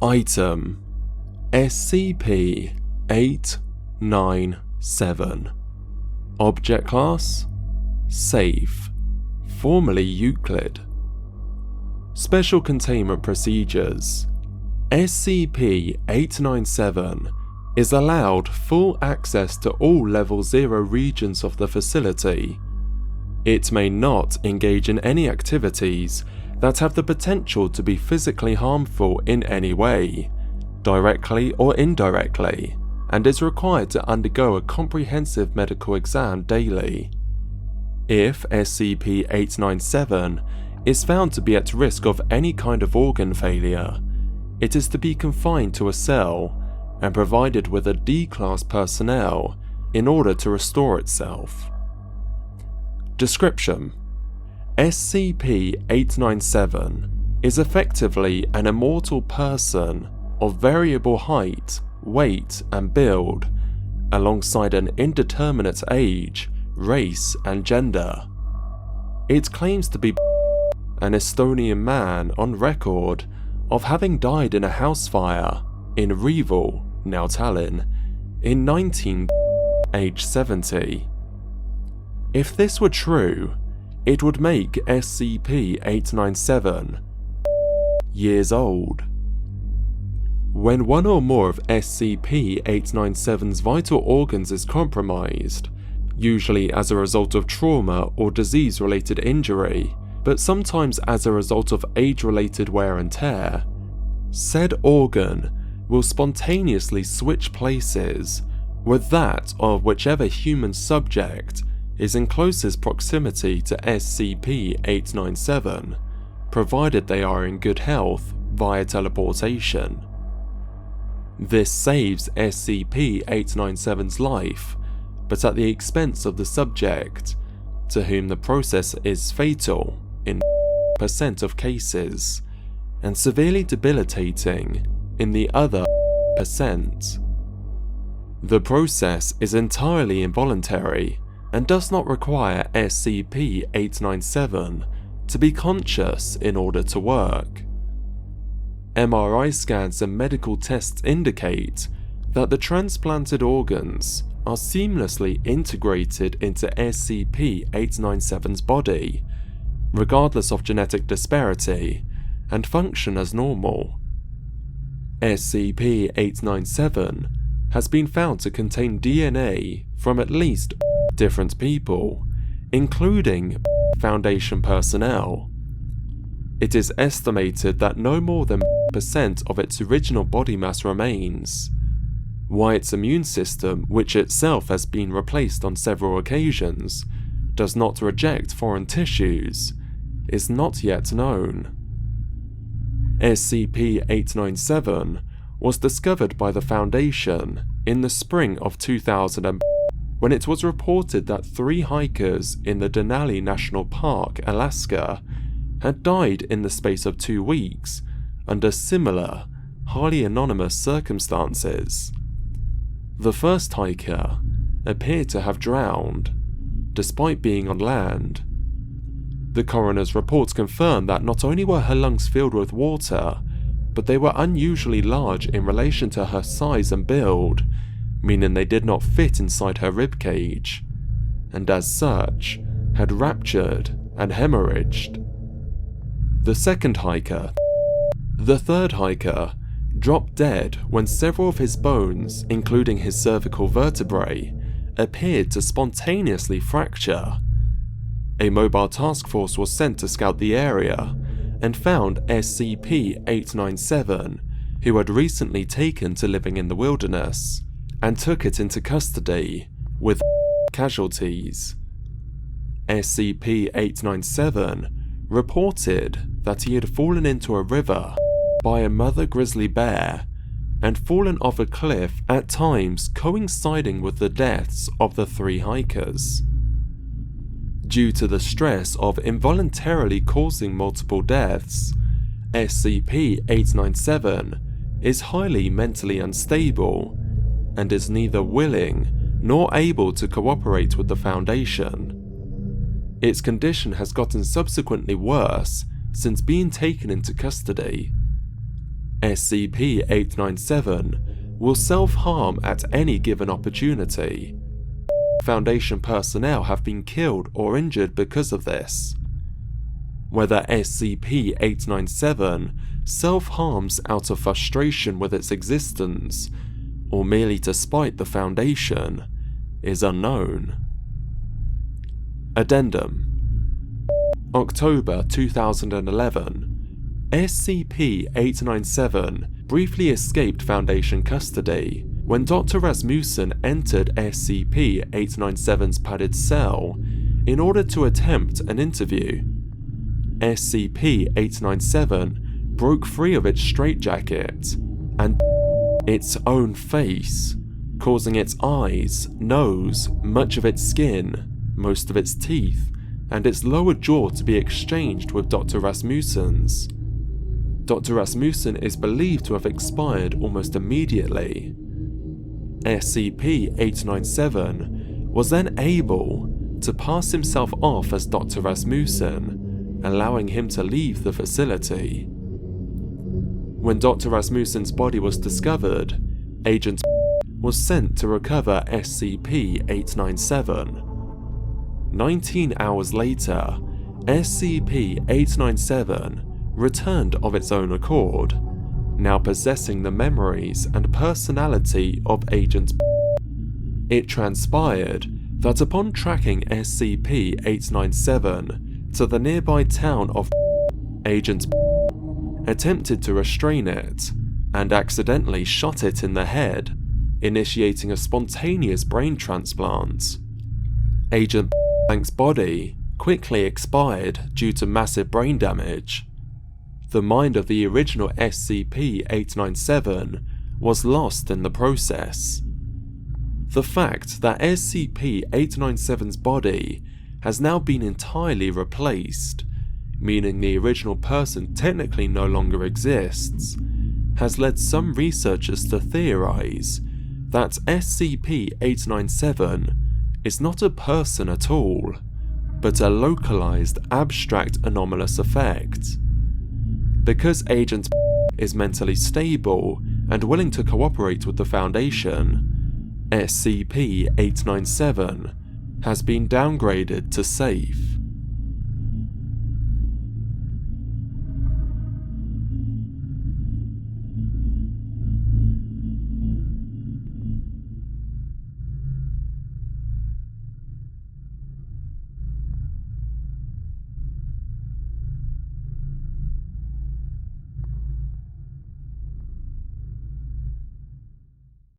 Item SCP-897. Object Class Safe, formerly Euclid. Special Containment Procedures. SCP-897 is allowed full access to all Level 0 regions of the facility. It may not engage in any activities that have the potential to be physically harmful in any way, directly or indirectly, and is required to undergo a comprehensive medical exam daily. If SCP-897 is found to be at risk of any kind of organ failure, it is to be confined to a cell and provided with a D-Class personnel in order to restore itself. Description: SCP-897 is effectively an immortal person of variable height, weight, and build, alongside an indeterminate age, race, and gender. It claims to be an Estonian man on record of having died in a house fire in Reval, now Tallinn, in age 70. If this were true, it would make SCP-897 years old. When one or more of SCP-897's vital organs is compromised, usually as a result of trauma or disease-related injury, but sometimes as a result of age-related wear and tear, said organ will spontaneously switch places with that of whichever human subject is in closest proximity to SCP-897, provided they are in good health via teleportation. This saves SCP-897's life, but at the expense of the subject, to whom the process is fatal in % of cases, and severely debilitating in the other %. The process is entirely involuntary and does not require SCP-897 to be conscious in order to work. MRI scans and medical tests indicate that the transplanted organs are seamlessly integrated into SCP-897's body, regardless of genetic disparity, and function as normal. SCP-897 has been found to contain DNA from at least different people, including Foundation personnel. It is estimated that no more than % of its original body mass remains. Why its immune system, which itself has been replaced on several occasions, does not reject foreign tissues, is not yet known. SCP-897 was discovered by the Foundation in the spring of 2000 when it was reported that 3 hikers in the Denali National Park, Alaska, had died in the space of 2 weeks under similar, highly anonymous circumstances. The first hiker appeared to have drowned, despite being on land. The coroner's reports confirmed that not only were her lungs filled with water, but they were unusually large in relation to her size and build, meaning they did not fit inside her ribcage, and as such, had ruptured and hemorrhaged. The third hiker dropped dead when several of his bones, including his cervical vertebrae, appeared to spontaneously fracture. A mobile task force was sent to scout the area and found SCP-897, who had recently taken to living in the wilderness, and took it into custody with casualties. SCP-897 reported that he had fallen into a river by a mother grizzly bear and fallen off a cliff, at times coinciding with the deaths of the 3 hikers. Due to the stress of involuntarily causing multiple deaths, SCP-897 is highly mentally unstable and is neither willing nor able to cooperate with the Foundation. Its condition has gotten subsequently worse since being taken into custody. SCP-897 will self-harm at any given opportunity. Foundation personnel have been killed or injured because of this. Whether SCP-897 self-harms out of frustration with its existence, or merely to spite the Foundation, is unknown. Addendum: October 2011, SCP-897 briefly escaped Foundation custody when Dr. Rasmussen entered SCP-897's padded cell in order to attempt an interview. SCP-897 broke free of its straitjacket and its own face, causing its eyes, nose, much of its skin, most of its teeth, and its lower jaw to be exchanged with Dr. Rasmussen's. Dr. Rasmussen is believed to have expired almost immediately. SCP-897 was then able to pass himself off as Dr. Rasmussen, allowing him to leave the facility. When Dr. Rasmussen's body was discovered, Agent was sent to recover SCP-897. 19 hours later, SCP-897 returned of its own accord, now possessing the memories and personality of Agent. It transpired that upon tracking SCP-897 to the nearby town of, Agent attempted to restrain it and accidentally shot it in the head, initiating a spontaneous brain transplant. Agent Blank's body quickly expired due to massive brain damage. The mind of the original SCP-897 was lost in the process. The fact that SCP-897's body has now been entirely replaced, meaning the original person technically no longer exists, has led some researchers to theorize that SCP-897 is not a person at all, but a localized abstract anomalous effect. Because Agent is mentally stable and willing to cooperate with the Foundation, SCP-897 has been downgraded to safe.